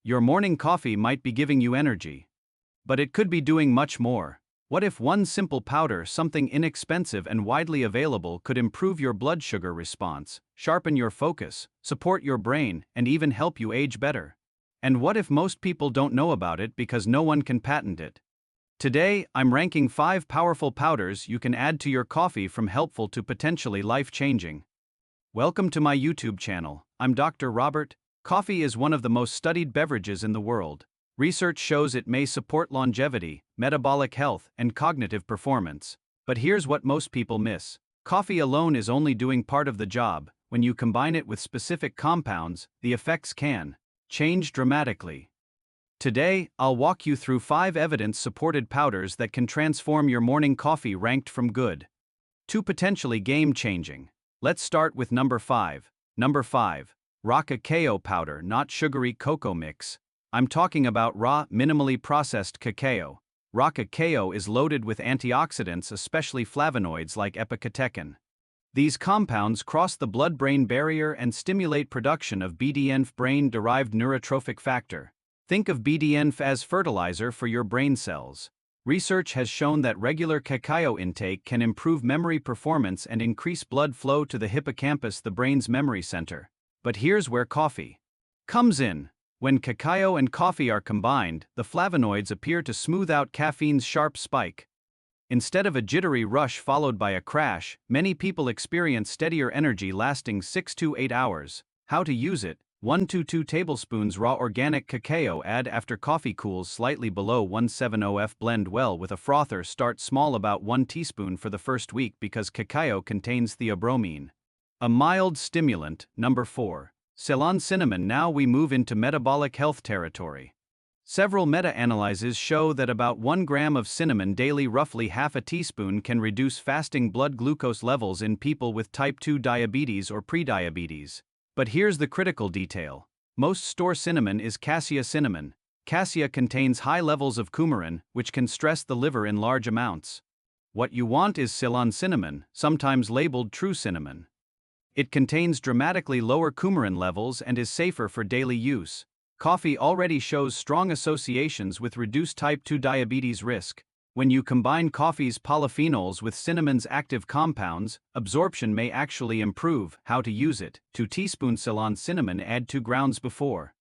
Your morning coffee might be giving you energy, but it could be doing much more. What if one simple powder, something inexpensive and widely available, could improve your blood sugar response, sharpen your focus, support your brain, and even help you age better? And what if most people don't know about it because no one can patent it? Today, I'm ranking 5 powerful powders you can add to your coffee, from helpful to potentially life-changing. Welcome to my YouTube channel. I'm Dr. Robert. Coffee is one of the most studied beverages in the world. Research shows it may support longevity, metabolic health, and cognitive performance. But here's what most people miss. Coffee alone is only doing part of the job. When you combine it with specific compounds, the effects can change dramatically. Today, I'll walk you through 5 evidence-supported powders that can transform your morning coffee, ranked from good to potentially game-changing. Let's start with number 5. Number 5. Raw cacao powder, not sugary cocoa mix. I'm talking about raw, minimally processed cacao. Raw cacao is loaded with antioxidants, especially flavonoids like epicatechin. These compounds cross the blood-brain barrier and stimulate production of BDNF, brain-derived neurotrophic factor. Think of BDNF as fertilizer for your brain cells. Research has shown that regular cacao intake can improve memory performance and increase blood flow to the hippocampus, the brain's memory center. But here's where coffee comes in. When cacao and coffee are combined, the flavonoids appear to smooth out caffeine's sharp spike. Instead of a jittery rush followed by a crash, many people experience steadier energy lasting 6 to 8 hours. How to use it? 1 to 2 tablespoons raw organic cacao. Add after coffee cools slightly below 170 F. Blend well with a frother. Start small, about 1 teaspoon for the first week, because cacao contains theobromine, a mild stimulant. Number 4. Ceylon cinnamon. Now we move into metabolic health territory. Several meta-analyses show that about 1 gram of cinnamon daily, roughly half a teaspoon, can reduce fasting blood glucose levels in people with type 2 diabetes or prediabetes. But here's the critical detail. Most store cinnamon is cassia cinnamon. Cassia contains high levels of coumarin, which can stress the liver in large amounts. What you want is Ceylon cinnamon, sometimes labeled true cinnamon. It contains dramatically lower coumarin levels and is safer for daily use. Coffee already shows strong associations with reduced type 2 diabetes risk. When you combine coffee's polyphenols with cinnamon's active compounds, absorption may actually improve. How to use it? 2 teaspoons Ceylon cinnamon. Add 2 grounds before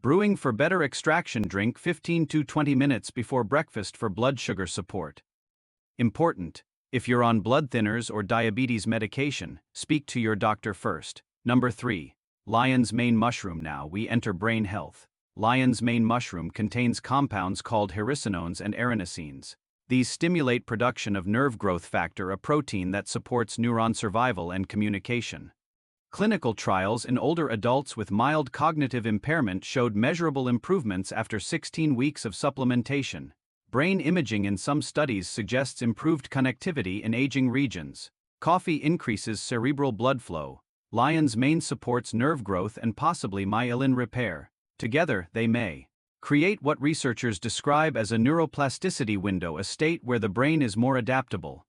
brewing for better extraction. Drink 15 to 20 minutes before breakfast for blood sugar support. Important: if you're on blood thinners or diabetes medication, speak to your doctor first. Number 3. Lion's mane mushroom. Now we enter brain health. Lion's mane mushroom contains compounds called hericenones and arenosines. These stimulate production of nerve growth factor, a protein that supports neuron survival and communication. Clinical trials in older adults with mild cognitive impairment showed measurable improvements after 16 weeks of supplementation. Brain imaging in some studies suggests improved connectivity in aging regions. Coffee increases cerebral blood flow. Lion's mane supports nerve growth and possibly myelin repair. Together, they may create what researchers describe as a neuroplasticity window, a state where the brain is more adaptable.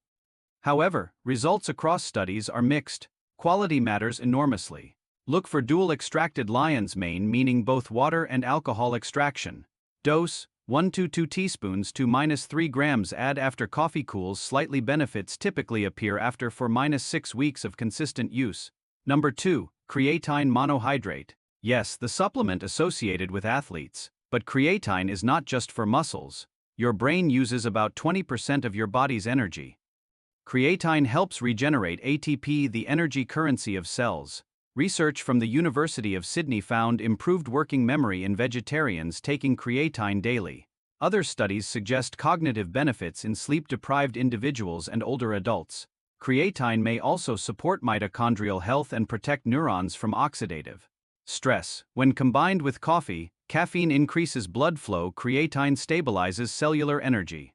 However, results across studies are mixed. Quality matters enormously. Look for dual-extracted lion's mane, meaning both water and alcohol extraction. Dose: 1 to 2 teaspoons to -3 grams. Add after coffee cools slightly. Benefits typically appear after 4-6 weeks of consistent use. Number 2. Creatine monohydrate. Yes, the supplement associated with athletes. But creatine is not just for muscles. Your brain uses about 20% of your body's energy. Creatine helps regenerate ATP, the energy currency of cells. Research from the University of Sydney found improved working memory in vegetarians taking creatine daily. Other studies suggest cognitive benefits in sleep-deprived individuals and older adults. Creatine may also support mitochondrial health and protect neurons from oxidative stress. When combined with coffee, caffeine increases blood flow. Creatine stabilizes cellular energy.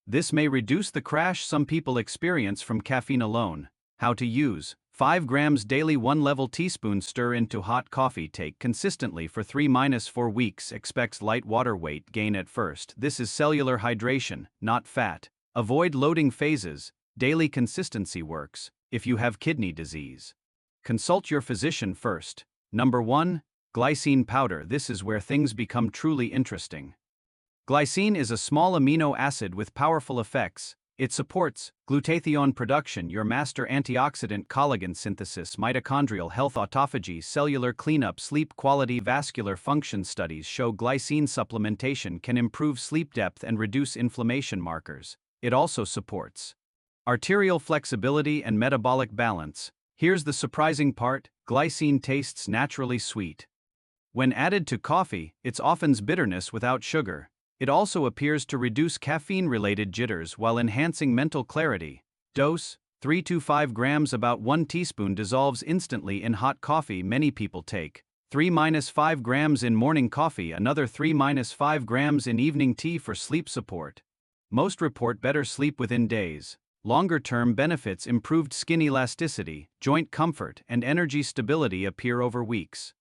This may reduce the crash some people experience from caffeine alone. How to use: 5 grams daily, 1 level teaspoon. Stir into hot coffee. Take consistently for 3-4 weeks. Expects light water weight gain at first. This is cellular hydration, not fat. Avoid loading phases. Daily consistency works if you have kidney disease. Consult your physician first. Number 1. Glycine powder. This is where things become truly interesting. Glycine is a small amino acid with powerful effects. It supports glutathione production, your master antioxidant, collagen synthesis, mitochondrial health, autophagy, cellular cleanup, sleep quality, vascular function. Studies show glycine supplementation can improve sleep depth and reduce inflammation markers. It also supports arterial flexibility and metabolic balance. Here's the surprising part: glycine tastes naturally sweet. When added to coffee, it offers bitterness without sugar. It also appears to reduce caffeine-related jitters while enhancing mental clarity. Dose: 3 to 5 grams. About 1 teaspoon dissolves instantly in hot coffee. Many people take 3-5 grams in morning coffee, another 3-5 grams in evening tea for sleep support. Most report better sleep within days. Longer-term benefits: improved skin elasticity, joint comfort, and energy stability appear over weeks.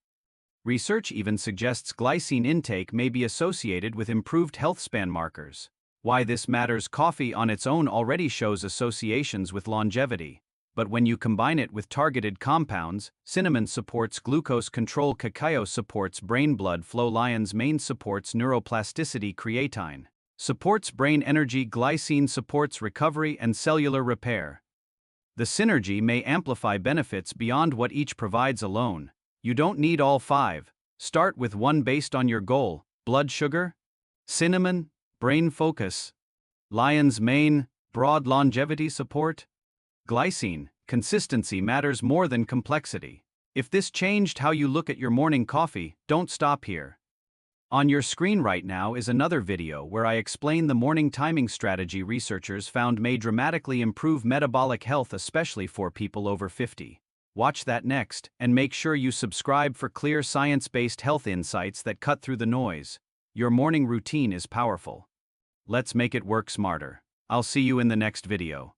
Research even suggests glycine intake may be associated with improved health span markers. Why this matters: coffee on its own already shows associations with longevity. But when you combine it with targeted compounds, cinnamon supports glucose control, cacao supports brain blood flow, lion's mane supports neuroplasticity, creatine supports brain energy, glycine supports recovery and cellular repair. The synergy may amplify benefits beyond what each provides alone. You don't need all 5. Start with one based on your goal: blood sugar, cinnamon, brain focus; lion's mane, broad longevity support; glycine, consistency matters more than complexity. If this changed how you look at your morning coffee, don't stop here. On your screen right now is another video where I explain the morning timing strategy researchers found may dramatically improve metabolic health, especially for people over 50. Watch that next, and make sure you subscribe for clear science-based health insights that cut through the noise. Your morning routine is powerful. Let's make it work smarter. I'll see you in the next video.